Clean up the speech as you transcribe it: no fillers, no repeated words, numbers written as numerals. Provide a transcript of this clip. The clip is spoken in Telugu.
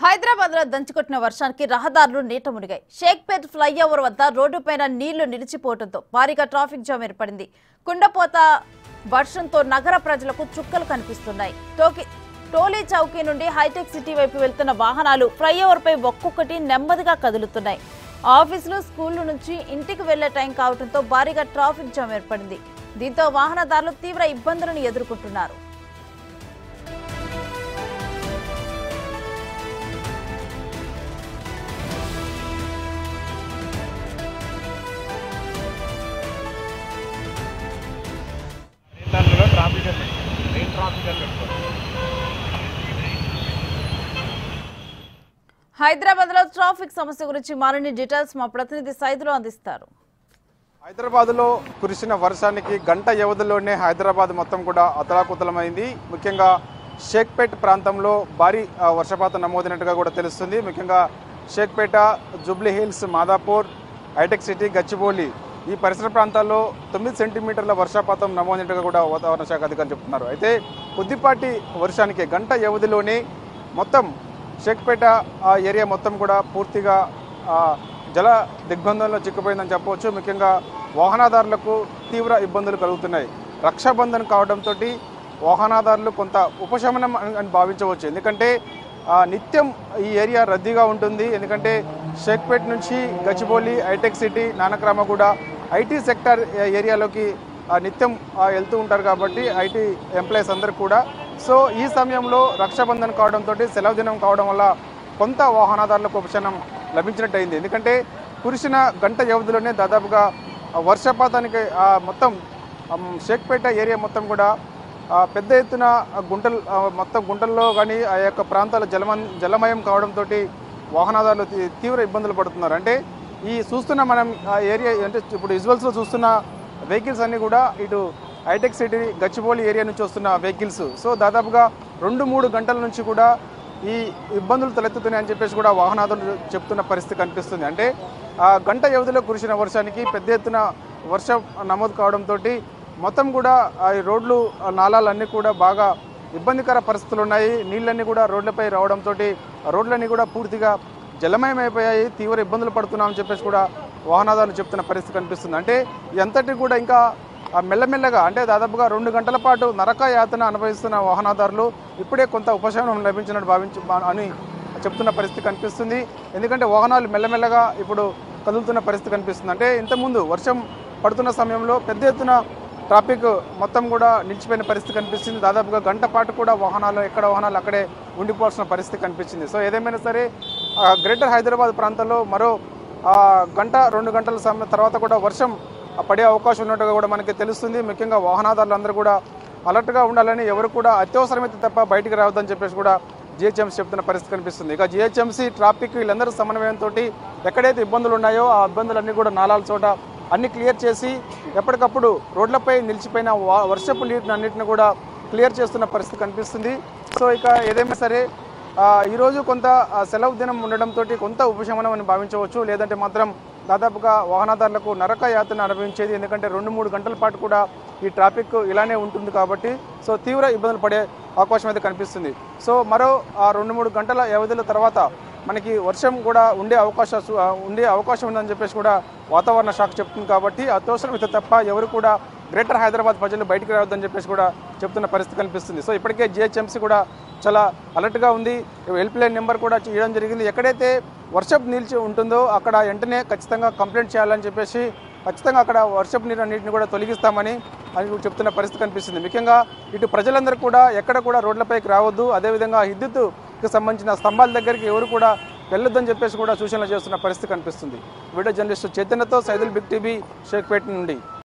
హైదరాబాద్ లో దంచుకొట్టిన వర్షానికి రహదారులు నీట మునిగాయి. షేక్పేట్ ఫ్లైఓవర్ వద్ద రోడ్డుపైన నీళ్లు నిలిచిపోవడంతో భారీగా ట్రాఫిక్ జామ్ ఏర్పడింది. కుండపోత వర్షంతో నగర ప్రజలకు చుక్కలు కనిపిస్తున్నాయి. టోలీ చౌకీ నుండి హైటెక్ సిటీ వైపు వెళ్తున్న వాహనాలు ఫ్లైఓవర్ పై ఒక్కొక్కటి నెమ్మదిగా కదులుతున్నాయి. ఆఫీసులు, స్కూళ్ల నుంచి ఇంటికి వెళ్లే టైం కావడంతో భారీగా ట్రాఫిక్ జామ్ ఏర్పడింది. దీంతో వాహనదారులు తీవ్ర ఇబ్బందులను ఎదుర్కొంటున్నారు. హైదరాబాద్ లో ట్రాఫిక్ సమస్య గురించి మరిన్ని డీటెయిల్స్ మా ప్రతినిధి సైదులు అందిస్తారు. హైదరాబాద్ లో కురిసిన వర్షానికి గంట వ్యవధిలోనే హైదరాబాద్ మొత్తం కూడా అతలాకుతలమైంది. ముఖ్యంగా షేక్పేట్ ప్రాంతంలో భారీ వర్షపాతం నమోదైనట్టుగా కూడా తెలుస్తుంది. ముఖ్యంగా షేక్పేట, జూబ్లీ హిల్స్, మాదాపూర్, హైటెక్ సిటీ, గచ్చిబౌలి ఈ పరిసర ప్రాంతాల్లో 9 సెంటీమీటర్ల వర్షపాతం నమోదైనట్టుగా కూడా వాతావరణ శాఖ అధికారులు చెప్తున్నారు. అయితే కొద్దిపాటి వర్షానికి గంట వ్యవధిలోనే మొత్తం షేక్పేట ఏరియా మొత్తం కూడా పూర్తిగా జల దిగ్బంధంలో చిక్కుపోయిందని చెప్పవచ్చు. ముఖ్యంగా వాహనదారులకు తీవ్ర ఇబ్బందులు కలుగుతున్నాయి. రక్షాబంధన్ కావడంతో వాహనదారులు కొంత ఉపశమనం అని భావించవచ్చు. ఎందుకంటే నిత్యం ఈ ఏరియా రద్దీగా ఉంటుంది. ఎందుకంటే షేక్పేట్ నుంచి గచ్చిబౌలి, హైటెక్ సిటీ, నానక్రామగూడ ఐటీ సెక్టర్ ఏరియాలోకి నిత్యం వెళ్తూ ఉంటారు కాబట్టి ఐటీ ఎంప్లాయీస్ అందరూ కూడా. సో ఈ సమయంలో రక్షాబంధన్ కావడంతో సెలవు దినం కావడం వల్ల కొంత వాహనదారులకు ఉపశమనం లభించినట్టయింది. ఎందుకంటే కురిసిన గంట వ్యవధిలోనే దాదాపుగా వర్షపాతానికి మొత్తం షేక్పేట ఏరియా మొత్తం కూడా పెద్ద ఎత్తున గుంటల్లో కానీ ఆ యొక్క ప్రాంతాలు జలమయం కావడంతో వాహనదారులు తీవ్ర ఇబ్బందులు పడుతున్నారు. అంటే ఈ చూస్తున్న మనం ఏరియా అంటే ఇప్పుడు విజువల్స్లో చూస్తున్న వెహికల్స్ అన్నీ కూడా ఇటు హైటెక్ సిటీ, గచ్చిబౌలి ఏరియా నుంచి వస్తున్న వెహికల్స్. సో దాదాపుగా 2-3 గంటల నుంచి కూడా ఈ ఇబ్బందులు తలెత్తుతున్నాయని చెప్పేసి కూడా వాహనదారులు చెప్తున్న పరిస్థితి కనిపిస్తుంది. అంటే గంట వ్యవధిలో కురిసిన వర్షానికి పెద్ద ఎత్తున వర్షం నమోదు కావడంతో మొత్తం కూడా ఈ రోడ్లు, నాలాలన్నీ కూడా బాగా ఇబ్బందికర పరిస్థితులు ఉన్నాయి. నీళ్ళన్నీ కూడా రోడ్లపై రావడంతో రోడ్లన్నీ కూడా పూర్తిగా జలమయమైపోయాయి. తీవ్ర ఇబ్బందులు పడుతున్నామని చెప్పేసి కూడా వాహనదారులు చెప్తున్న పరిస్థితి కనిపిస్తుంది. అంటే ఎంతటి కూడా ఇంకా మెల్లమెల్లగా అంటే దాదాపుగా 2 గంటల పాటు నరక యాతన అనుభవిస్తున్న వాహనదారులు ఇప్పుడే కొంత ఉపశమనం లభించినట్టు అని చెప్తున్న పరిస్థితి కనిపిస్తుంది. ఎందుకంటే వాహనాలు మెల్లమెల్లగా ఇప్పుడు కదులుతున్న పరిస్థితి కనిపిస్తుంది. అంటే ఇంతకుముందు వర్షం పడుతున్న సమయంలో పెద్ద ఎత్తున ట్రాఫిక్ మొత్తం కూడా నిలిచిపోయిన పరిస్థితి కనిపిస్తుంది. దాదాపుగా గంట పాటు కూడా వాహనాలు అక్కడే ఉండిపోవాల్సిన పరిస్థితి కనిపించింది. సో ఏదేమైనా సరే గ్రేటర్ హైదరాబాద్ ప్రాంతంలో మరో గంట 2 గంటల తర్వాత కూడా వర్షం పడే అవకాశం ఉన్నట్టుగా కూడా మనకి తెలుస్తుంది. ముఖ్యంగా వాహనదారులు అందరూ కూడా అలర్ట్గా ఉండాలని, ఎవరు కూడా అత్యవసరమైతే తప్ప బయటికి రావద్దని చెప్పేసి కూడా జిహెచ్ఎంసీ చెప్తున్న పరిస్థితి కనిపిస్తుంది. ఇక జిహెచ్ఎంసీ ట్రాఫిక్ వీళ్ళందరూ సమన్వయంతో ఎక్కడైతే ఇబ్బందులు ఉన్నాయో ఆ ఇబ్బందులన్నీ కూడా నాలాల చోట అన్ని క్లియర్ చేసి ఎప్పటికప్పుడు రోడ్లపై నిలిచిపోయిన వర్షపు నీటిని కూడా క్లియర్ చేస్తున్న పరిస్థితి కనిపిస్తుంది. సో ఇక ఏదైనా సరే ఈరోజు కొంత సెలవు దినం ఉండడంతో కొంత ఉపశమనం అని భావించవచ్చు. లేదంటే మాత్రం దాదాపుగా వాహనదారులకు నరక యాతన అనుభవించేది. ఎందుకంటే 2-3 గంటల పాటు కూడా ఈ ట్రాఫిక్ ఇలానే ఉంటుంది కాబట్టి సో తీవ్ర ఇబ్బందులు పడే అవకాశం అయితే కనిపిస్తుంది. సో మరో 2-3 గంటల వ్యవధుల తర్వాత మనకి వర్షం కూడా ఉండే అవకాశం ఉందని చెప్పేసి కూడా వాతావరణ శాఖ చెప్తుంది. కాబట్టి అత్యవసరమైతే తప్ప ఎవరు కూడా గ్రేటర్ హైదరాబాద్ ప్రజలు బయటికి రావద్దని చెప్పేసి కూడా చెప్తున్న పరిస్థితి కనిపిస్తుంది. సో ఇప్పటికే జిహెచ్ఎంసీ కూడా చాలా అలర్ట్గా ఉంది. హెల్ప్ లైన్ నెంబర్ కూడా ఇవ్వడం జరిగింది. ఎక్కడైతే వర్షపు నిలిచి ఉంటుందో అక్కడ వెంటనే ఖచ్చితంగా కంప్లైంట్ చేయాలని చెప్పేసి ఖచ్చితంగా అక్కడ వర్షపు నీటిని కూడా తొలగిస్తామని చెప్తున్న పరిస్థితి కనిపిస్తుంది. ముఖ్యంగా ఇటు ప్రజలందరూ కూడా ఎక్కడ కూడా రోడ్లపైకి రావద్దు, అదేవిధంగా విద్యుత్తుకి సంబంధించిన స్తంభాల దగ్గరికి ఎవరు కూడా వెళ్ళొద్దని చెప్పేసి కూడా సూచనలు చేస్తున్న పరిస్థితి కనిపిస్తుంది. వీడియో జర్నలిస్టు చైతన్యతో సైదుల్, బిగ్ టీవీ, షేక్పేట నుండి.